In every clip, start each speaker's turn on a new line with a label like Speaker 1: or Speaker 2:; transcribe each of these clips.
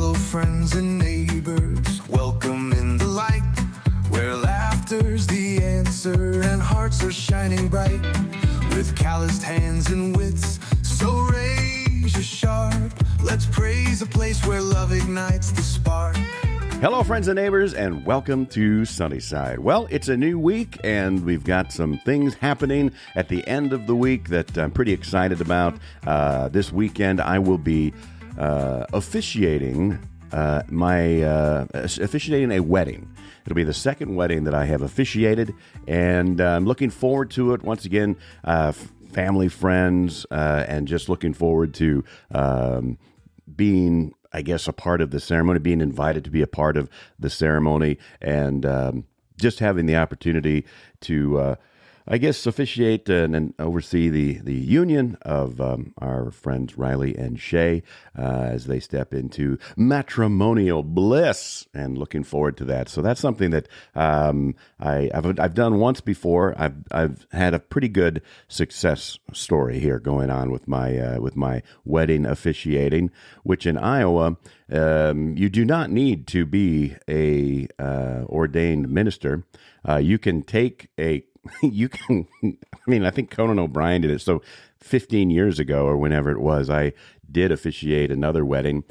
Speaker 1: Hello, friends and neighbors. Welcome in the light, where laughter's the answer and hearts are shining bright. With calloused hands and wits, so razor sharp. Let's praise a place where love ignites the spark.
Speaker 2: Hello, friends and neighbors, and welcome to Sunnyside. Well, it's a new week, and we've got some things happening at the end of the week that I'm pretty excited about. This weekend, I will be officiating officiating a wedding. It'll be the second wedding that I have officiated, and I'm looking forward to it. Once again, family, friends, and just looking forward to being, I guess, a part of the ceremony, being invited to be a part of the ceremony, and just having the opportunity to, I guess, officiate and oversee the union of our friends Riley and Shay as they step into matrimonial bliss, and looking forward to that. So that's something that I've done once before. I've had a pretty good success story here going on with my wedding officiating, which in Iowa you do not need to be a ordained minister. You can take a I think Conan O'Brien did it. So 15 years ago or whenever it was, I did officiate another wedding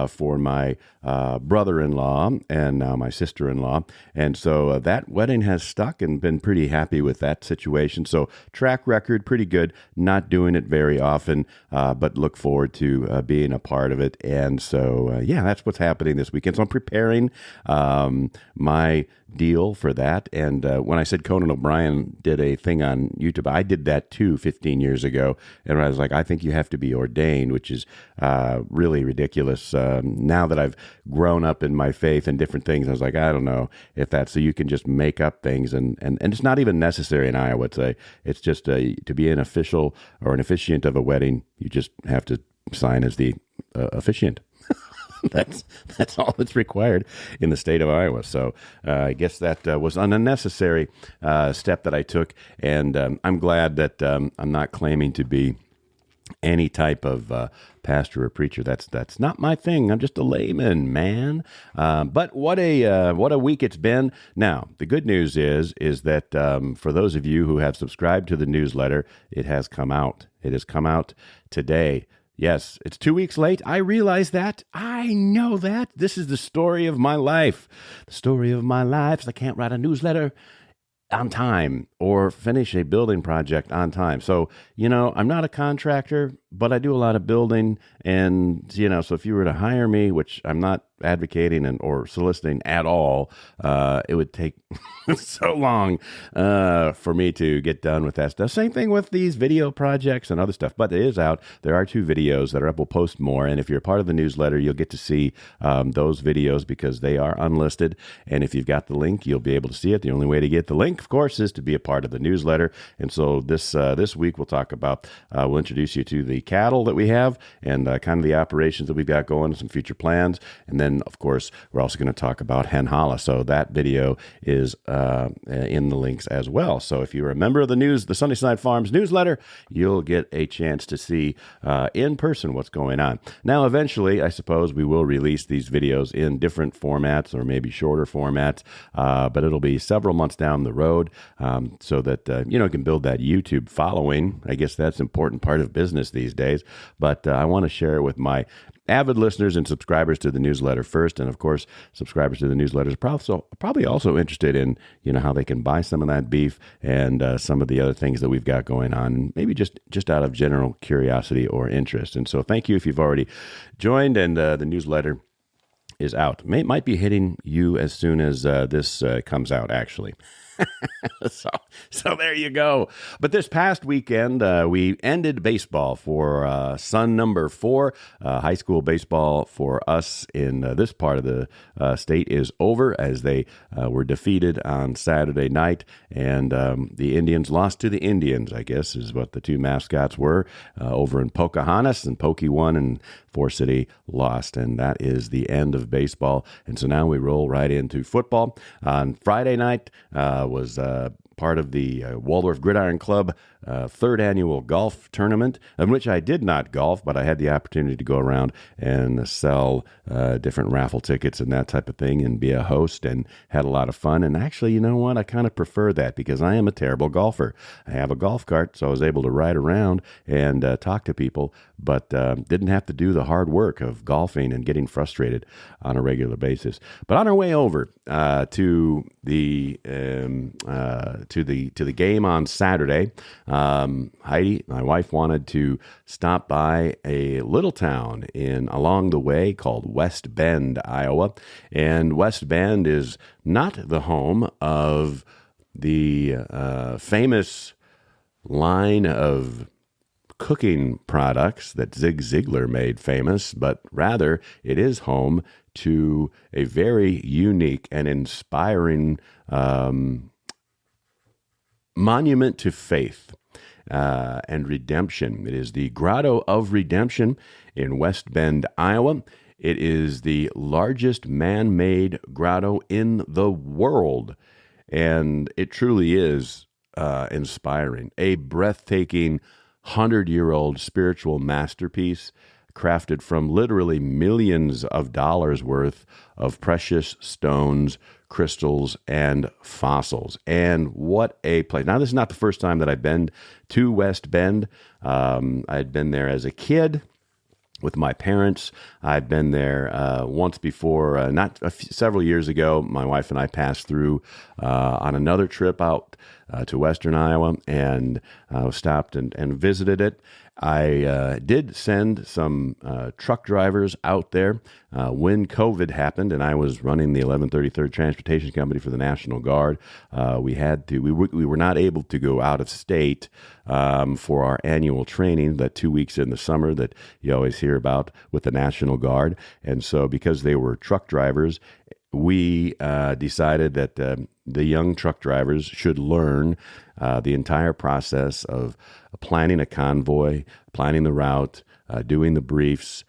Speaker 2: for my brother-in-law and now my sister-in-law. And so that wedding has stuck, and been pretty happy with that situation. So track record, pretty good. Not doing it very often, but look forward to being a part of it. And so, that's what's happening this weekend. So I'm preparing my deal for that. And when I said Conan O'Brien did a thing on YouTube, I did that too 15 years ago. And I was like, I think you have to be ordained, which is really ridiculous. Now that I've grown up in my faith and different things, I was like, I don't know if that's, so you can just make up things, and it's not even necessary in Iowa. It's just to be an official or an officiant of a wedding, you just have to sign as the officiant. That's all that's required in the state of Iowa. So I guess that was an unnecessary step that I took, and I'm glad that I'm not claiming to be any type of pastor or preacher. That's not my thing. I'm just a layman, man. But what a week it's been. Now, the good news is that for those of you who have subscribed to the newsletter, it has come out. It has come out today. Yes, it's 2 weeks late. I realize that. I know that. This is the story of my life. The story of my life is I can't write a newsletter on time or finish a building project on time. So, I'm not a contractor, but I do a lot of building. And, so if you were to hire me, which I'm not advocating or soliciting at all, it would take so long for me to get done with that stuff. Same thing with these video projects and other stuff, but it is out. There are 2 videos that are up. We'll post more. And if you're part of the newsletter, you'll get to see those videos because they are unlisted. And if you've got the link, you'll be able to see it. The only way to get the link, of course, is to be a part of the newsletter. And so this week we'll talk about, we'll introduce you to the cattle that we have and kind of the operations that we've got going, some future plans. And then, of course, we're also going to talk about hen holla. So that video is in the links as well. So if you're a member of the Sunnyside Farms newsletter, you'll get a chance to see in person what's going on. Now, eventually, I suppose we will release these videos in different formats or maybe shorter formats, but it'll be several months down the road so that, you can build that YouTube following. I guess that's an important part of business these days, but I want to share it with my avid listeners and subscribers to the newsletter first. And of course, subscribers to the newsletter are probably also interested in, how they can buy some of that beef and some of the other things that we've got going on, maybe just out of general curiosity or interest. And so thank you if you've already joined, and the newsletter is out. Might be hitting you as soon as this comes out, actually. So there you go. But this past weekend, we ended baseball for son number 4. High school baseball for us in this part of the state is over, as they were defeated on Saturday night. And the Indians lost to the Indians, I guess, is what the 2 mascots were over in Pocahontas. And Pokey won and Forest City lost. And that is the end of baseball. And so now we roll right into football. On Friday night was part of the Waldorf Gridiron Club third annual golf tournament, in which I did not golf, but I had the opportunity to go around and sell different raffle tickets and that type of thing and be a host, and had a lot of fun. And actually, you know what? I kind of prefer that because I am a terrible golfer. I have a golf cart, so I was able to ride around and talk to people, but didn't have to do the hard work of golfing and getting frustrated on a regular basis. But on our way over to the game on Saturday, Heidi, my wife, wanted to stop by a little town along the way called West Bend, Iowa. And West Bend is not the home of the famous line of cooking products that Zig Ziglar made famous, but rather it is home to a very unique and inspiring monument to faith and redemption. It is the Grotto of Redemption in West Bend, Iowa. It is the largest man-made grotto in the world, and it truly is inspiring. A breathtaking 100-year-old spiritual masterpiece crafted from literally millions of dollars worth of precious stones, crystals, and fossils. And what a place. Now, this is not the first time that I've been to West Bend. I'd been there as a kid with my parents. I'd been there once before, several years ago. My wife and I passed through on another trip out to western Iowa and stopped and visited it. I did send some truck drivers out there when COVID happened, and I was running the 1133rd Transportation Company for the National Guard. We were not able to go out of state for our annual training, that 2 weeks in the summer that you always hear about with the National Guard. And so because they were truck drivers, we decided that the young truck drivers should learn the entire process of planning a convoy, planning the route, doing the briefs,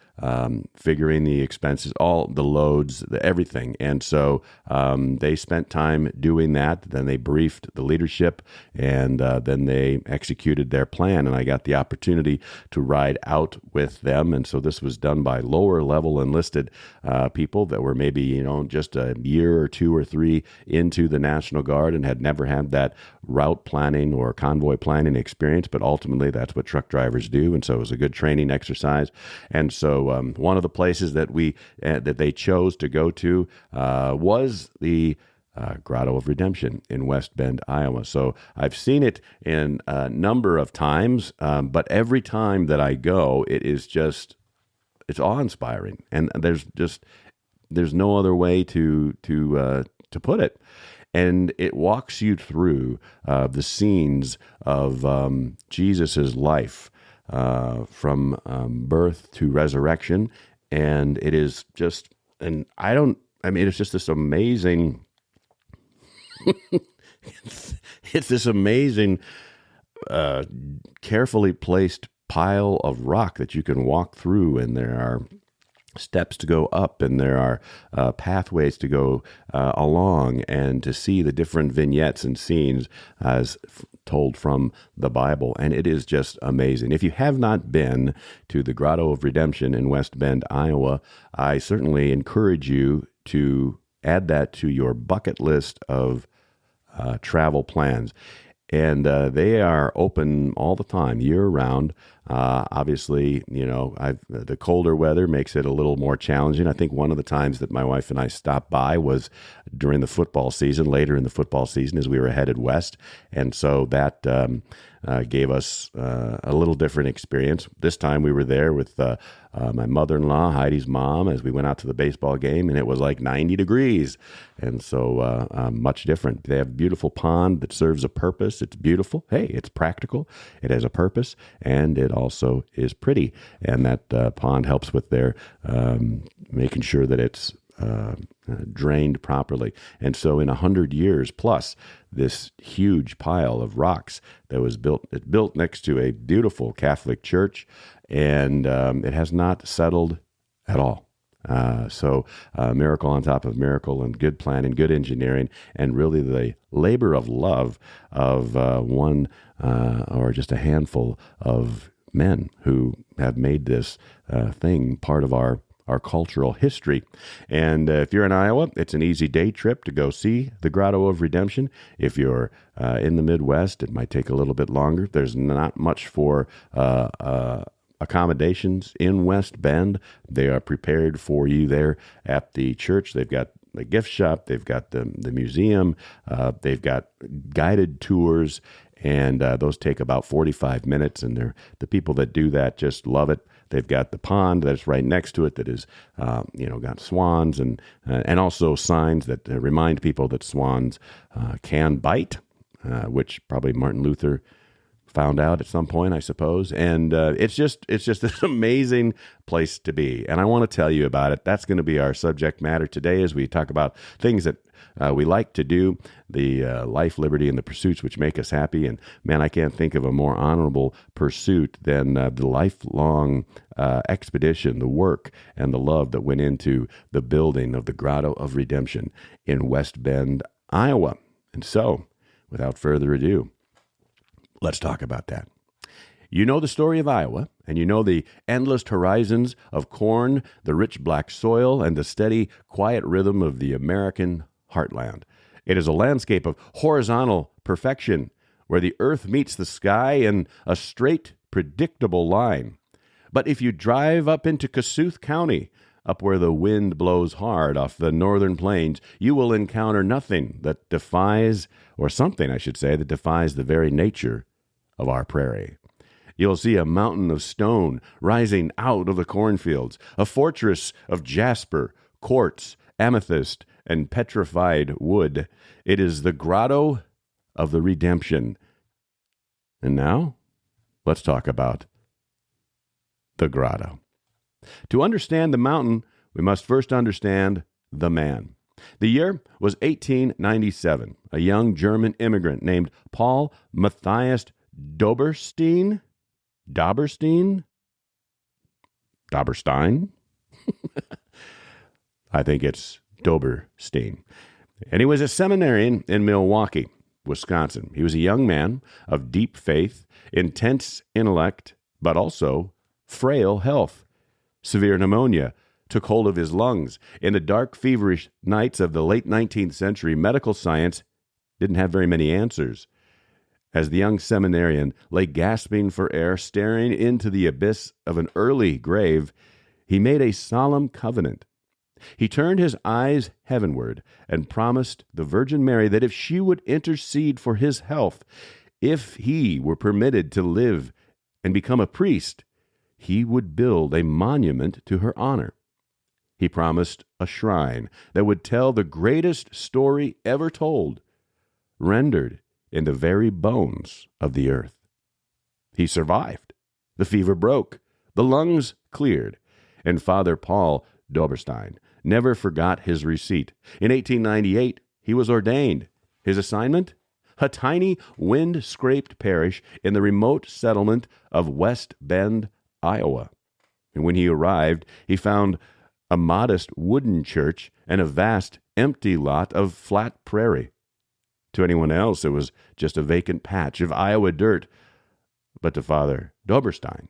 Speaker 2: figuring the expenses, all the loads, everything. And so they spent time doing that. Then they briefed the leadership, and then they executed their plan. And I got the opportunity to ride out with them. And so this was done by lower level enlisted people that were maybe, just a year or 2 or 3 into the National Guard and had never had that route planning or convoy planning experience. But ultimately, that's what truck drivers do. And so it was a good training exercise. And so one of the places that they chose to go to was the Grotto of Redemption in West Bend, Iowa. So I've seen it in a number of times, but every time that I go, it's awe-inspiring, and there's no other way to put it. And it walks you through the scenes of Jesus's life. From birth to resurrection, and it is just, it's just this amazing, it's this amazing, carefully placed pile of rock that you can walk through, and there are steps to go up, and there are pathways to go along, and to see the different vignettes and scenes as told from the Bible. And it is just amazing. If you have not been to the Grotto of Redemption in West Bend, Iowa, I certainly encourage you to add that to your bucket list of travel plans. And they are open all the time, year-round. Obviously, the colder weather makes it a little more challenging. I think one of the times that my wife and I stopped by was during the football season, later in the football season, as we were headed west. And so that gave us a little different experience. This time we were there with my mother-in-law, Heidi's mom, as we went out to the baseball game, and it was like 90 degrees. And so much different. They have a beautiful pond that serves a purpose. It's beautiful. Hey, it's practical. It has a purpose, and it also is pretty. And that pond helps with their making sure that it's drained properly. And so in 100 years plus, this huge pile of rocks that was built next to a beautiful Catholic church, and it has not settled at all. Miracle on top of miracle, and good planning, good engineering, and really the labor of love of one or just a handful of men who have made this thing part of our cultural history. And if you're in Iowa, it's an easy day trip to go see the Grotto of Redemption. If you're in the Midwest, it might take a little bit longer. There's not much for accommodations in West Bend. They are prepared for you there at the church. They've got the gift shop, they've got the museum, they've got guided tours, and those take about 45 minutes, and the people that do that just love it. They've got the pond that's right next to it that is, got swans and also signs that remind people that swans can bite, which probably Martin Luther found out at some point, I suppose. And it's just this amazing place to be. And I want to tell you about it. That's going to be our subject matter today as we talk about things that we like to do, the life, liberty, and the pursuits which make us happy. And man, I can't think of a more honorable pursuit than the lifelong expedition, the work, and the love that went into the building of the Grotto of Redemption in West Bend, Iowa. And so, without further ado, let's talk about that. You know the story of Iowa, and you know the endless horizons of corn, the rich black soil, and the steady, quiet rhythm of the American heartland. It is a landscape of horizontal perfection, where the earth meets the sky in a straight, predictable line. But if you drive up into Kossuth County, up where the wind blows hard off the northern plains, you will encounter nothing that defies, or something, I should say, that defies the very nature of our prairie. You'll see a mountain of stone rising out of the cornfields, a fortress of jasper, quartz, amethyst, and petrified wood. It is the Grotto of the Redemption. And now, let's talk about the Grotto. To understand the mountain, we must first understand the man. The year was 1897. A young German immigrant named Paul Matthias Doberstein? I think it's Doberstein. And he was a seminarian in Milwaukee, Wisconsin. He was a young man of deep faith, intense intellect, but also frail health. Severe pneumonia took hold of his lungs. In the dark, feverish nights of the late 19th century, medical science didn't have very many answers. As the young seminarian lay gasping for air, staring into the abyss of an early grave, he made a solemn covenant. He turned his eyes heavenward and promised the Virgin Mary that if she would intercede for his health, if he were permitted to live and become a priest, he would build a monument to her honor. He promised a shrine that would tell the greatest story ever told, rendered in the very bones of the earth. He survived. The fever broke. The lungs cleared. And Father Paul Doberstein never forgot his receipt. In 1898, he was ordained. His assignment? A tiny, wind-scraped parish in the remote settlement of West Bend, Iowa. And when he arrived, he found a modest wooden church and a vast, empty lot of flat prairie. To anyone else, it was just a vacant patch of Iowa dirt. But to Father Doberstein,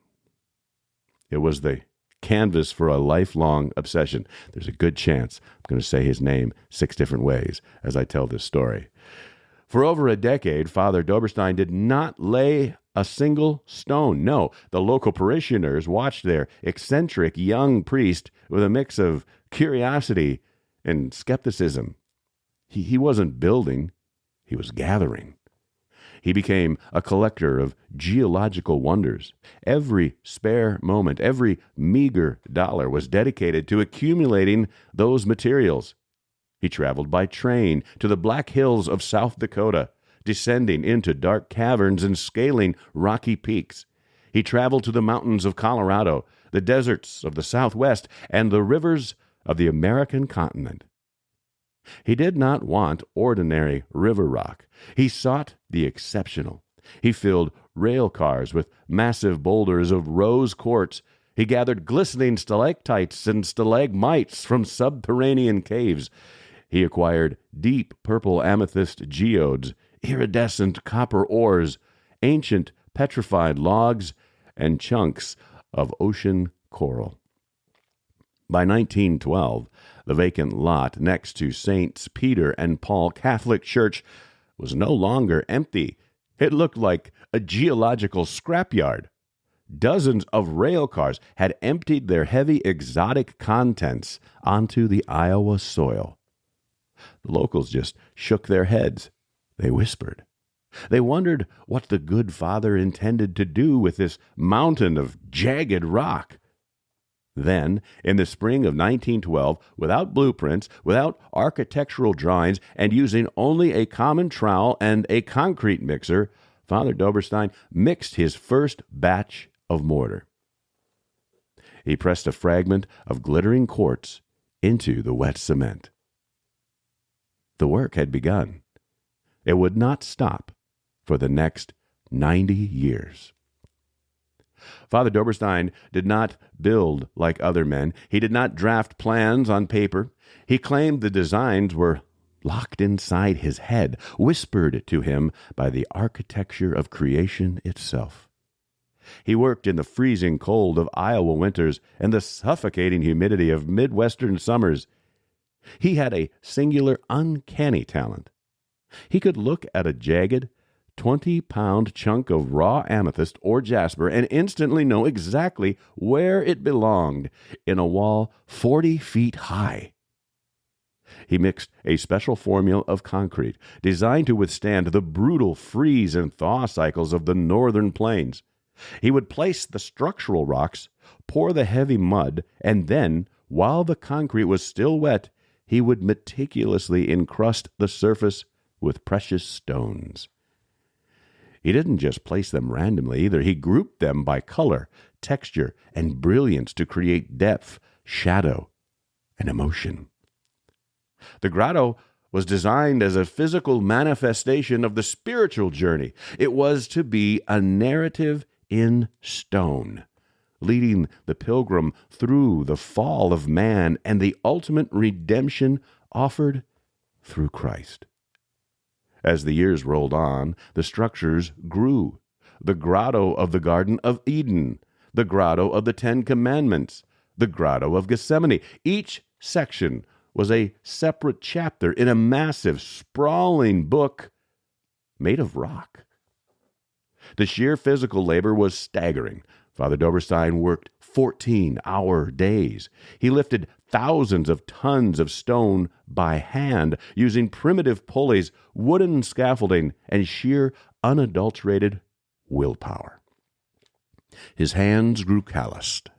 Speaker 2: it was the canvas for a lifelong obsession. There's a good chance I'm going to say his name 6 different ways as I tell this story. For over a decade, Father Doberstein did not lay a single stone. No, the local parishioners watched their eccentric young priest with a mix of curiosity and skepticism. He wasn't building. He was gathering. He became a collector of geological wonders. Every spare moment, every meager dollar was dedicated to accumulating those materials. He traveled by train to the Black Hills of South Dakota, descending into dark caverns and scaling rocky peaks. He traveled to the mountains of Colorado, the deserts of the Southwest, and the rivers of the American continent. He did not want ordinary river rock. He sought the exceptional. He filled rail cars with massive boulders of rose quartz He gathered glistening stalactites and stalagmites from subterranean caves. He acquired deep purple amethyst geodes, iridescent copper ores, ancient petrified logs, and chunks of ocean coral. By 1912, the vacant lot next to Saints Peter and Paul Catholic Church was no longer empty. It looked like a geological scrapyard. Dozens of rail cars had emptied their heavy exotic contents onto the Iowa soil. The locals just shook their heads. They whispered. They wondered what the good Father intended to do with this mountain of jagged rock. Then, in the spring of 1912, without blueprints, without architectural drawings, and using only a common trowel and a concrete mixer, Father Doberstein mixed his first batch of mortar. He pressed a fragment of glittering quartz into the wet cement. The work had begun. It would not stop for the next 90 years. Father Doberstein did not build like other men. He did not draft plans on paper. He claimed the designs were locked inside his head, whispered to him by the architecture of creation itself. He worked in the freezing cold of Iowa winters and the suffocating humidity of Midwestern summers. He had a singular, uncanny talent. He could look at a jagged, 20-pound chunk of raw amethyst or jasper and instantly know exactly where it belonged in a wall 40 feet high. He mixed a special formula of concrete designed to withstand the brutal freeze and thaw cycles of the northern plains. He would place the structural rocks, pour the heavy mud, and then, while the concrete was still wet, he would meticulously encrust the surface with precious stones. He didn't just place them randomly either. He grouped them by color, texture, and brilliance to create depth, shadow, and emotion. The grotto was designed as a physical manifestation of the spiritual journey. It was to be a narrative in stone, leading the pilgrim through the fall of man and the ultimate redemption offered through Christ. As the years rolled on, the structures grew. The grotto of the Garden of Eden, the grotto of the Ten Commandments, the grotto of Gethsemane. Each section was a separate chapter in a massive, sprawling book made of rock. The sheer physical labor was staggering. Father Doberstein worked 14-hour days. He lifted thousands of tons of stone by hand using primitive pulleys, wooden scaffolding, and sheer, unadulterated willpower. His hands grew calloused.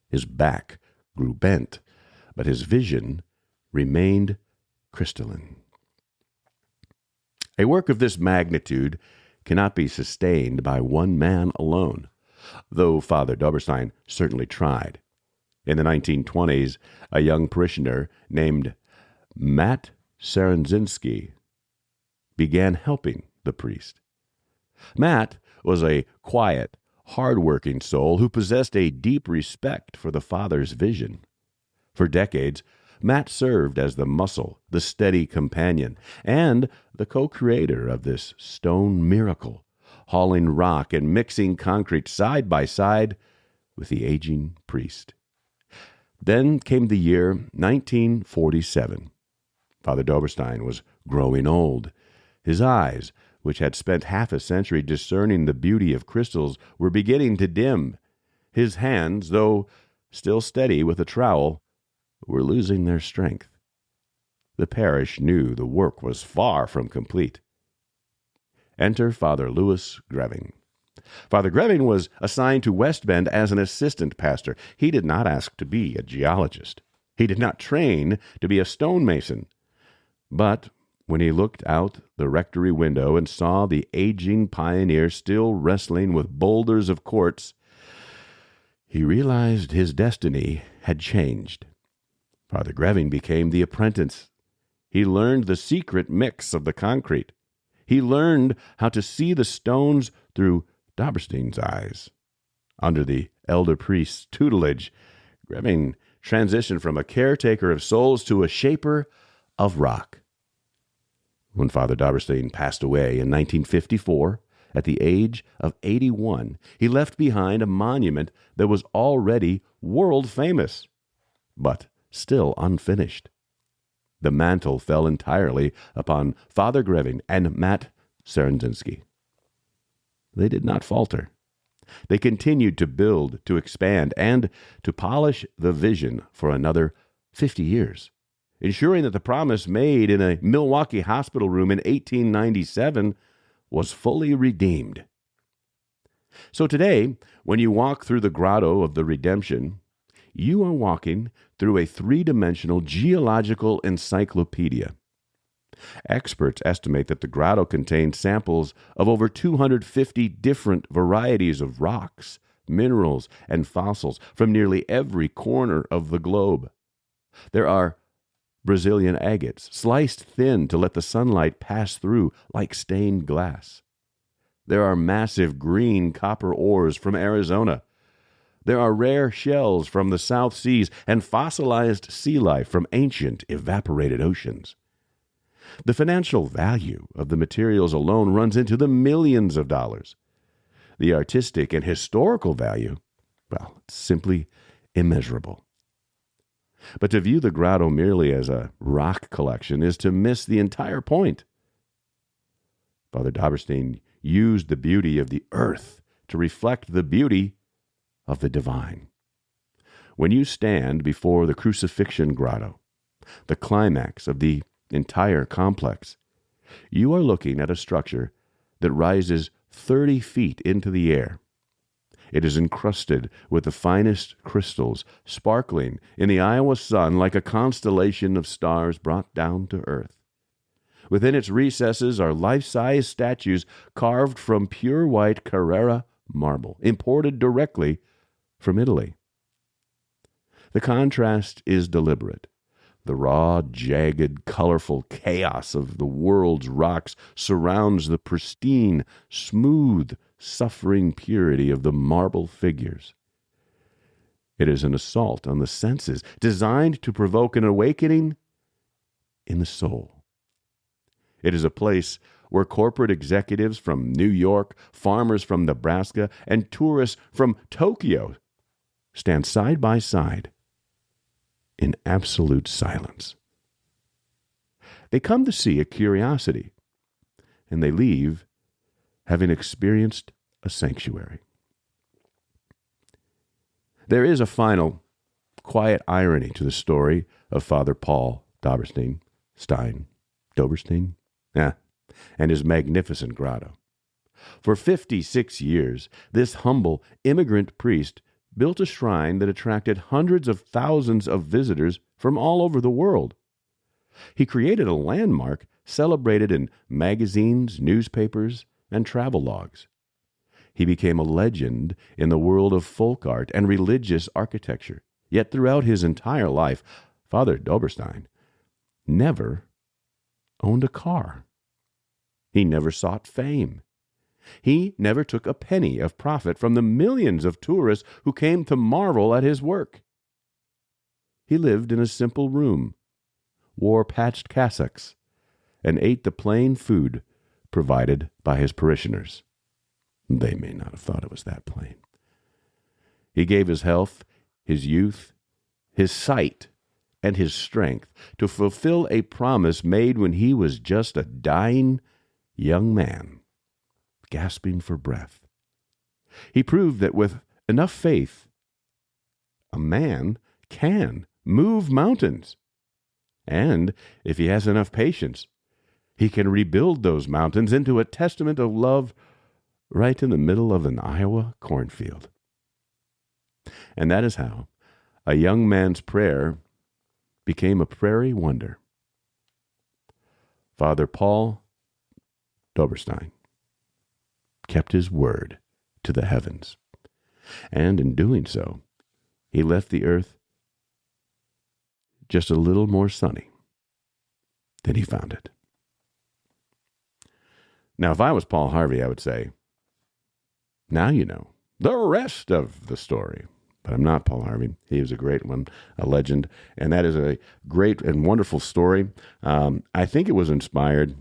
Speaker 2: His back grew bent, but his vision remained crystalline. A work of this magnitude cannot be sustained by one man alone, though Father Doberstein certainly tried. In the 1920s, a young parishioner named Matt Saranzinski began helping the priest. Matt was a quiet, hard-working soul who possessed a deep respect for the Father's vision. For decades, Matt served as the muscle, the steady companion, and the co-creator of this stone miracle, hauling rock and mixing concrete side by side with the aging priest. Then came the year 1947. Father Doberstein was growing old. His eyes, which had spent half a century discerning the beauty of crystals, were beginning to dim. His hands, though still steady with a trowel, were losing their strength. The parish knew the work was far from complete. Enter Father Louis Greving. Father Greving was assigned to West Bend as an assistant pastor. He did not ask to be a geologist. He did not train to be a stonemason. But when he looked out the rectory window and saw the aging pioneer still wrestling with boulders of quartz, he realized his destiny had changed. Father Greving became the apprentice. He learned the secret mix of the concrete. He learned how to see the stones through Doberstein's eyes. Under the elder priest's tutelage, Greving transitioned from a caretaker of souls to a shaper of rock. When Father Dobberstein passed away in 1954, at the age of 81, he left behind a monument that was already world famous, but still unfinished. The mantle fell entirely upon Father Greving and Matt Serendzinski. They did not falter. They continued to build, to expand, and to polish the vision for another 50 years, ensuring that the promise made in a Milwaukee hospital room in 1897 was fully redeemed. So today, when you walk through the Grotto of the Redemption, you are walking through a three-dimensional geological encyclopedia. Experts estimate that the grotto contains samples of over 250 different varieties of rocks, minerals, and fossils from nearly every corner of the globe. There are Brazilian agates, sliced thin to let the sunlight pass through like stained glass. There are massive green copper ores from Arizona. There are rare shells from the South Seas and fossilized sea life from ancient evaporated oceans. The financial value of the materials alone runs into the millions of dollars. The artistic and historical value, well, it's simply immeasurable. But to view the grotto merely as a rock collection is to miss the entire point. Father Dobberstein used the beauty of the earth to reflect the beauty of the divine. When you stand before the crucifixion grotto, the climax of the entire complex, you are looking at a structure that rises 30 feet into the air. It is encrusted with the finest crystals, sparkling in the Iowa sun like a constellation of stars brought down to earth. Within its recesses are life-size statues carved from pure white Carrara marble, imported directly from Italy. The contrast is deliberate. The raw, jagged, colorful chaos of the world's rocks surrounds the pristine, smooth, suffering purity of the marble figures. It is an assault on the senses, designed to provoke an awakening in the soul. It is a place where corporate executives from New York, farmers from Nebraska, and tourists from Tokyo stand side by side in absolute silence. They come to see a curiosity, and they leave having experienced a sanctuary. There is a final, quiet irony to the story of Father Paul Dobberstein, and his magnificent grotto. For 56 years, this humble immigrant priest built a shrine that attracted hundreds of thousands of visitors from all over the world. He created a landmark celebrated in magazines, newspapers, and travel logs. He became a legend in the world of folk art and religious architecture. Yet throughout his entire life, Father Dobberstein never owned a car. He never sought fame. He never took a penny of profit from the millions of tourists who came to marvel at his work. He lived in a simple room, wore patched cassocks, and ate the plain food provided by his parishioners. They may not have thought it was that plain. He gave his health, his youth, his sight, and his strength to fulfill a promise made when he was just a dying young man, gasping for breath. He proved that with enough faith, a man can move mountains. And if he has enough patience, he can rebuild those mountains into a testament of love right in the middle of an Iowa cornfield. And that is how a young man's prayer became a prairie wonder. Father Paul Dobberstein kept his word to the heavens, and in doing so, he left the earth just a little more sunny than he found it. Now, if I was Paul Harvey, I would say, now you know the rest of the story. But I'm not Paul Harvey. He was a great one, a legend. And that is a great and wonderful story. I think it was inspired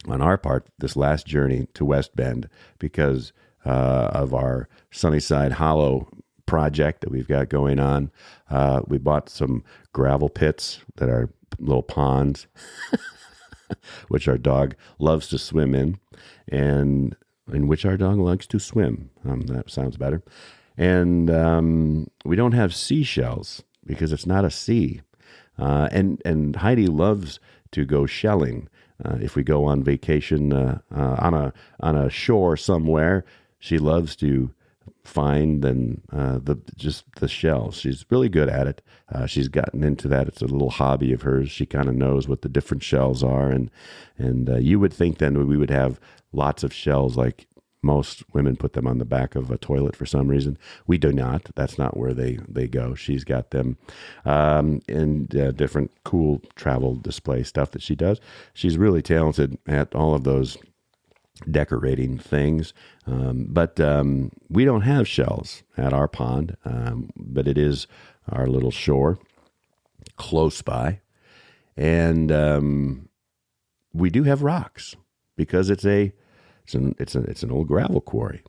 Speaker 2: on our part, this last journey to West Bend, because of our Sunnyside Hollow project that we've got going on. We bought some gravel pits that are little ponds, which our dog loves to swim in which our dog likes to swim. That sounds better. And we don't have seashells because it's not a sea. And Heidi loves to go shelling. If we go on vacation on a shore somewhere, she loves to find the shells. She's really good at it. She's gotten into that. It's a little hobby of hers. She kind of knows what the different shells are, and you would think then we would have lots of shells like most women put them on the back of a toilet for some reason. We do not. That's not where they go. She's got them in different cool travel display stuff that she does. She's really talented at all of those decorating things. But we don't have shells at our pond, but it is our little shore close by. And we do have rocks because it's an old gravel quarry.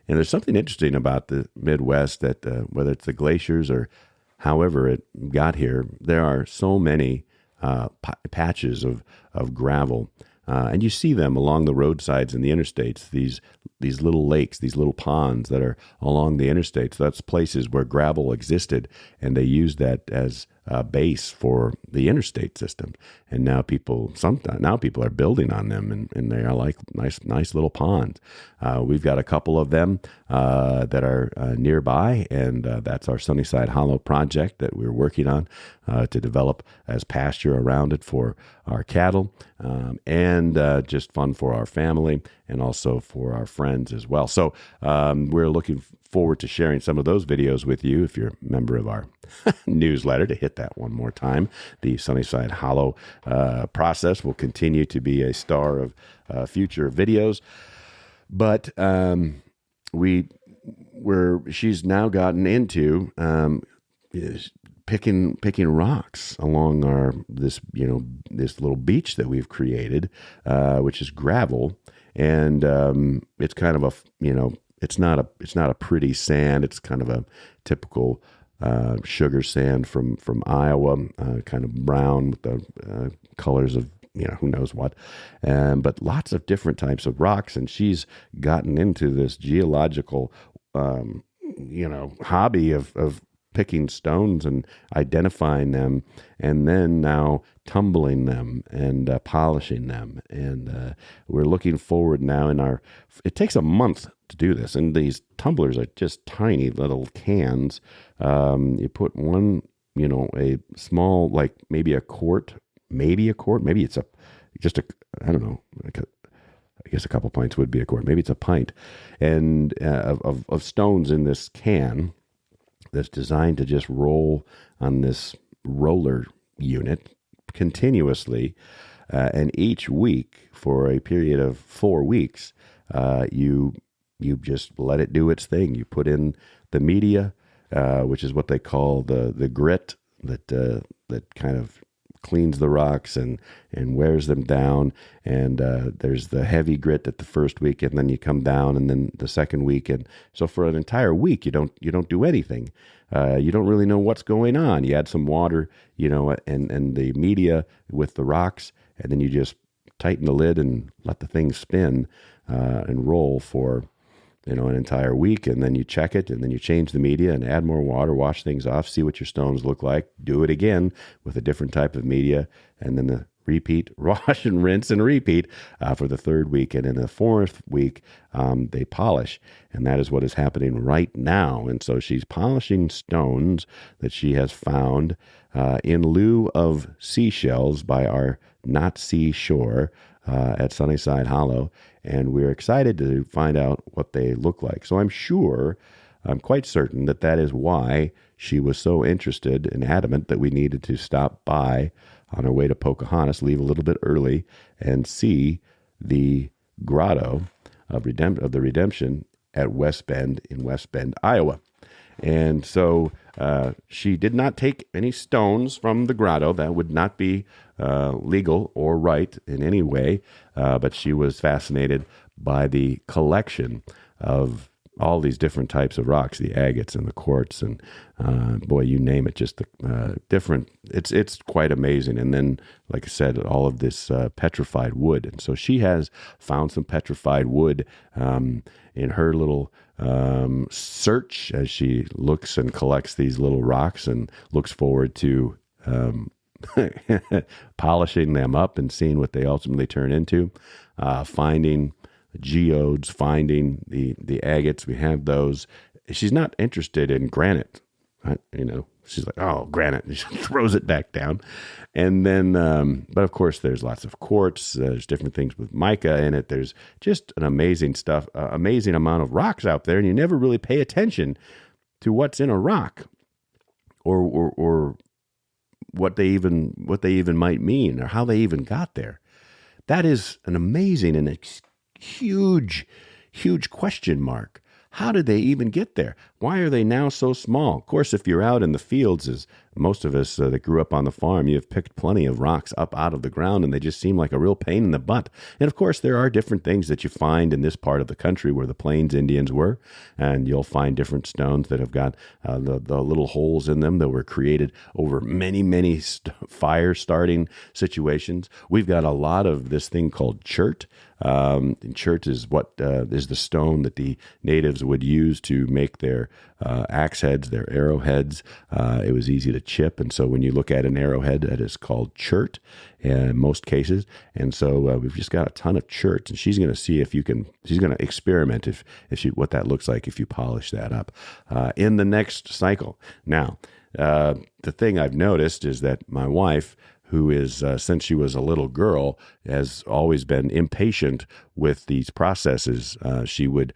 Speaker 2: And there's something interesting about the Midwest that whether it's the glaciers or however it got here, there are so many patches of gravel. And you see them along the roadsides and the interstates, these little lakes, these little ponds that are along the interstates. That's places where gravel existed, and they used that as a base for the interstate system. And now people are building on them, and they are like nice little ponds. We've got a couple of them that are nearby, and that's our Sunnyside Hollow project that we're working on to develop as pasture around it for our cattle, and just fun for our family and also for our friends as well. So we're looking forward to sharing some of those videos with you if you're a member of our newsletter, to hit that one more time. The Sunnyside Hollow process will continue to be a star of future videos. But she's now gotten into picking rocks along this little beach that we've created, which is gravel, and it's kind of it's not a pretty sand. It's kind of a typical sugar sand from Iowa, kind of brown with the colors of who knows what, but lots of different types of rocks. And she's gotten into this geological hobby of picking stones and identifying them, and then now tumbling them and polishing them. And we're looking forward now it takes a month to do this. And these tumblers are just tiny little cans. You put one, a small, like maybe a quart, maybe it's I don't know, I guess a couple pints would be a quart. Maybe it's a pint and of stones in this can that's designed to just roll on this roller unit continuously. And each week for a period of 4 weeks, you just let it do its thing. You put in the media, which is what they call the grit that kind of cleans the rocks and wears them down. And there's the heavy grit at the first week, and then you come down, and then the second week. And so for an entire week, you don't do anything. You don't really know what's going on. You add some water, and the media with the rocks, and then you just tighten the lid and let the thing spin and roll for an entire week, and then you check it, and then you change the media and add more water, wash things off, see what your stones look like, do it again with a different type of media, and then the repeat, wash and rinse and repeat for the third week. And in the fourth week, they polish, and that is what is happening right now. And so she's polishing stones that she has found in lieu of seashells by our not seashore at Sunnyside Hollow, and we're excited to find out what they look like. So I'm quite certain that is why she was so interested and adamant that we needed to stop by on our way to Pocahontas, leave a little bit early, and see the Grotto of the Redemption at West Bend in West Bend, Iowa. And so she did not take any stones from the grotto. That would not be legal or right in any way. But she was fascinated by the collection of all these different types of rocks, the agates and the quartz, and boy, you name it, just the different. It's quite amazing. And then, like I said, all of this petrified wood. And so she has found some petrified wood in her little search as she looks and collects these little rocks and looks forward to polishing them up and seeing what they ultimately turn into, finding geodes, finding the agates. We have those. She's not interested in granite. She's like, oh, granite. And she throws it back down. And then, but of course, there's lots of quartz. There's different things with mica in it. There's just an amazing amount of rocks out there. And you never really pay attention to what's in a rock or what they even might mean or how they even got there. That is an amazing and huge question mark. How did they even get there? Why are they now so small? Of course, if you're out in the fields, as most of us that grew up on the farm, you've picked plenty of rocks up out of the ground, and they just seem like a real pain in the butt. And of course, there are different things that you find in this part of the country where the Plains Indians were, and you'll find different stones that have got the little holes in them that were created over many fire-starting situations. We've got a lot of this thing called chert. Chert is what is the stone that the natives would use to make their axe heads, their arrowheads. It was easy to chip, and so when you look at an arrowhead, that is called chert in most cases. And so we've just got a ton of cherts, and she's going to see if you can. She's going to experiment if what that looks like if you polish that up in the next cycle. Now, the thing I've noticed is that my wife, who is, since she was a little girl, has always been impatient with these processes. She would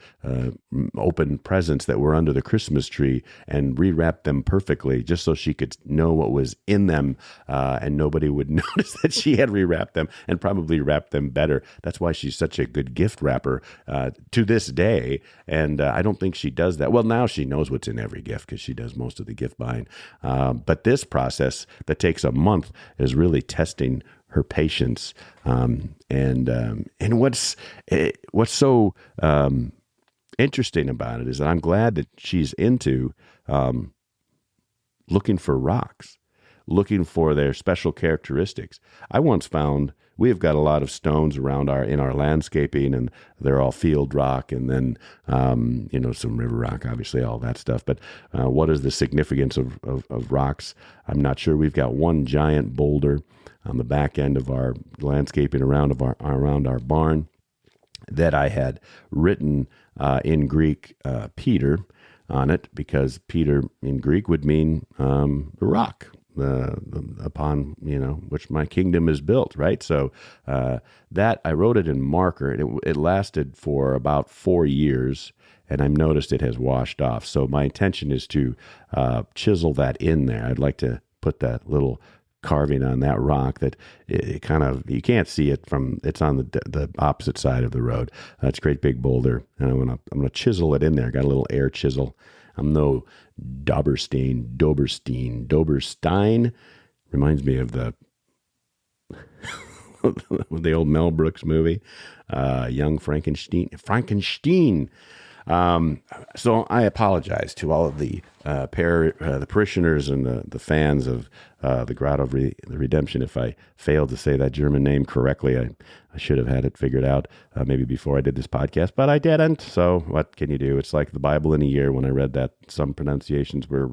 Speaker 2: open presents that were under the Christmas tree and rewrap them perfectly just so she could know what was in them, and nobody would notice that she had rewrapped them and probably wrapped them better. That's why she's such a good gift wrapper to this day, and I don't think she does that. Well, now she knows what's in every gift because she does most of the gift buying. But this process that takes a month is really testing her patience, and what's so interesting about it is that I'm glad that she's into looking for rocks, looking for their special characteristics. I once found we've got a lot of stones around in our landscaping, and they're all field rock, and then some river rock, obviously, all that stuff. But what is the significance of rocks? I'm not sure. We've got one giant boulder on the back end of our landscaping around our barn that I had written in Greek Peter on it, because Peter in Greek would mean the rock upon which my kingdom is built, right? So that I wrote it in marker, and it lasted for about 4 years, and I've noticed it has washed off. So my intention is to chisel that in there. I'd like to put that little carving on that rock that it kind of, you can't see it from, it's on the opposite side of the road. It's a great big boulder, and I'm gonna chisel it in there. Got a little air chisel. I'm no Doberstein. Reminds me of the the old Mel Brooks movie, Young Frankenstein. So I apologize to all of the parishioners and the fans of the Grotto of the Redemption if I failed to say that German name correctly. I should have had it figured out maybe before I did this podcast, but I didn't. So what can you do? It's like the Bible in a year. When I read that, some pronunciations were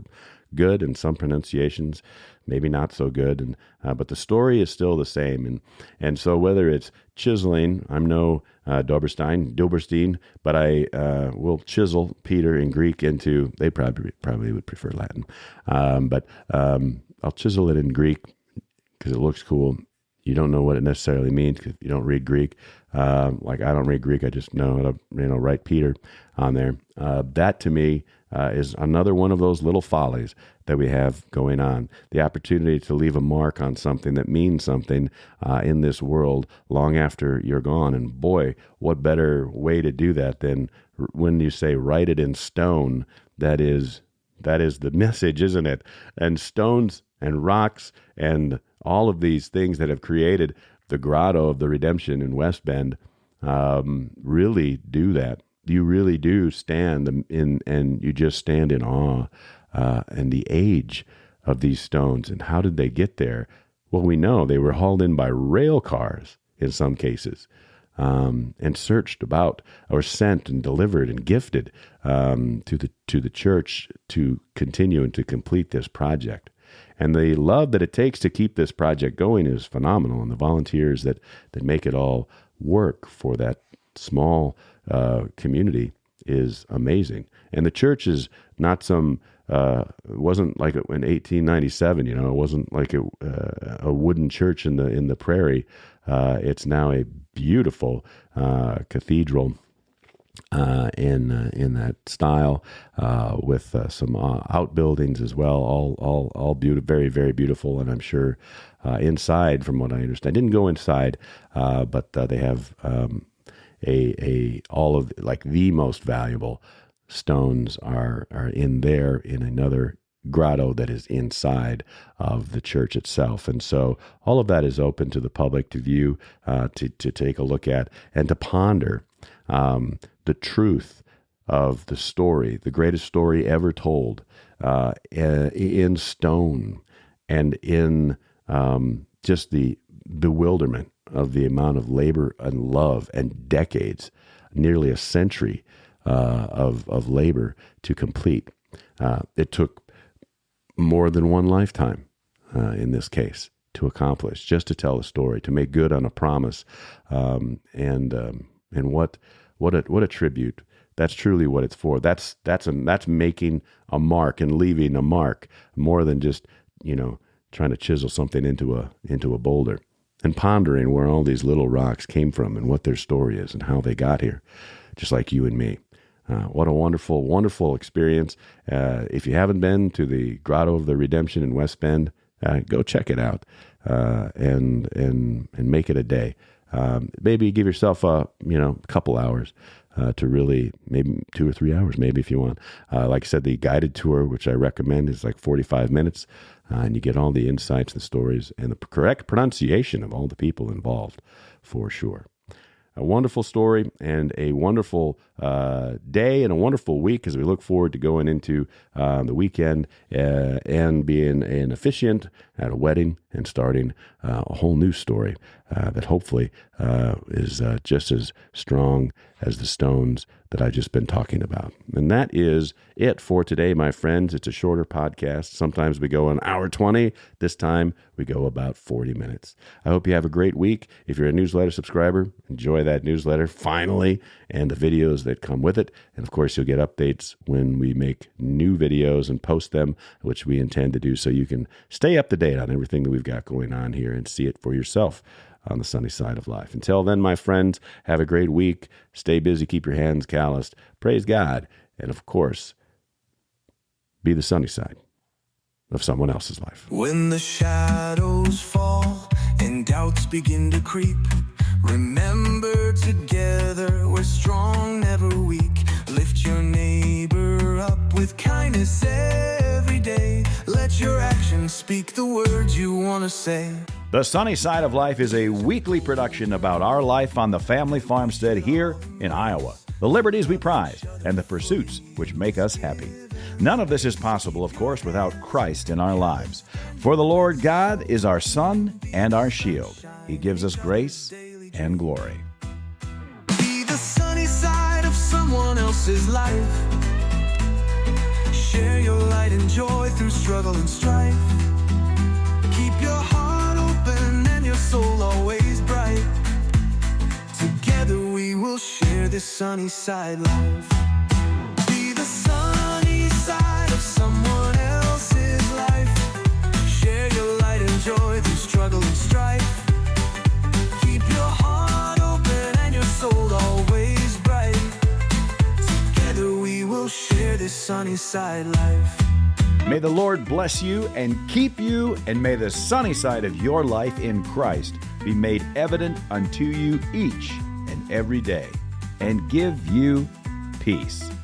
Speaker 2: good and some pronunciations maybe not so good, and but the story is still the same. And so whether it's chiseling, I'm no Doberstein, but I will chisel Peter in Greek into, they probably would prefer Latin, but I'll chisel it in Greek because it looks cool. You don't know what it necessarily means if you don't read Greek. Like I don't read Greek, I just know how to write Peter on there. That to me is another one of those little follies that we have going on. The opportunity to leave a mark on something that means something in this world long after you're gone. And boy, what better way to do that than when you say write it in stone, that is the message, isn't it? And stones and rocks and all of these things that have created the Grotto of the Redemption in West Bend really do that. You really do stand in, and you just stand in awe, and the age of these stones and how did they get there? Well, we know they were hauled in by rail cars in some cases, and searched about, or sent and delivered and gifted to the church to continue and to complete this project. And the love that it takes to keep this project going is phenomenal, and the volunteers that make it all work for that small community is amazing. And the church is not some, it wasn't like in 1897, it wasn't like a wooden church in the prairie. It's now a beautiful cathedral in that style, with some outbuildings as well, all beautiful, very, very beautiful. And I'm sure inside, from what I understand, I didn't go inside, but they have all of like the most valuable stones are in there in another grotto that is inside of the church itself. And so all of that is open to the public to view, to take a look at, and to ponder the truth of the story, the greatest story ever told, in stone, and in just the bewilderment of the amount of labor and love and decades, nearly a century of labor to complete. It took more than one lifetime in this case to accomplish, just to tell a story, to make good on a promise, and what a tribute. That's truly what it's for. That's making a mark and leaving a mark, more than just trying to chisel something into a boulder, and pondering where all these little rocks came from and what their story is and how they got here, just like you and me. What a wonderful, wonderful experience. If you haven't been to the Grotto of the Redemption in West Bend, go check it out, and make it a day. Maybe give yourself a couple hours to really, maybe 2 or 3 hours, maybe, if you want. Like I said, the guided tour, which I recommend, is like 45 minutes, and you get all the insights and stories and the correct pronunciation of all the people involved, for sure. A wonderful story and a wonderful day and a wonderful week as we look forward to going into the weekend and being an officiant at a wedding and starting a whole new story that hopefully is just as strong as the stones that I've just been talking about. And that is it for today, my friends. It's a shorter podcast. Sometimes we go an hour 20. This time we go about 40 minutes. I hope you have a great week. If you're a newsletter subscriber, enjoy that newsletter finally, and the videos that come with it. And of course, you'll get updates when we make new videos and post them, which we intend to do so you can stay up to date on everything that we've got going on here and see it for yourself on the sunny side of life. Until then, my friends, have a great week. Stay busy. Keep your hands calloused. Praise God. And of course, be the sunny side of someone else's life.
Speaker 1: When the shadows fall and doubts begin to creep, remember, together we're strong, never weak. Lift your neighbor up with kindness every day. Let your actions speak the words you want to say.
Speaker 3: The Sunny Side of Life is a weekly production about our life on the family farmstead here in Iowa, the liberties we prize, and the pursuits which make us happy. None of this is possible, of course, without Christ in our lives. For the Lord God is our sun and our shield. He gives us grace and glory.
Speaker 1: Be the sunny side of someone else's life. Share your light and joy through struggle and strife. Keep your heart open and your soul always bright. Together we will share this sunny side life. Be the sunny side of someone else's life. Share your light and joy through struggle and strife. Keep your heart open and your soul always bright. Together we will share this sunny side life.
Speaker 3: May the Lord bless you and keep you, and may the sunny side of your life in Christ be made evident unto you each and every day, and give you peace.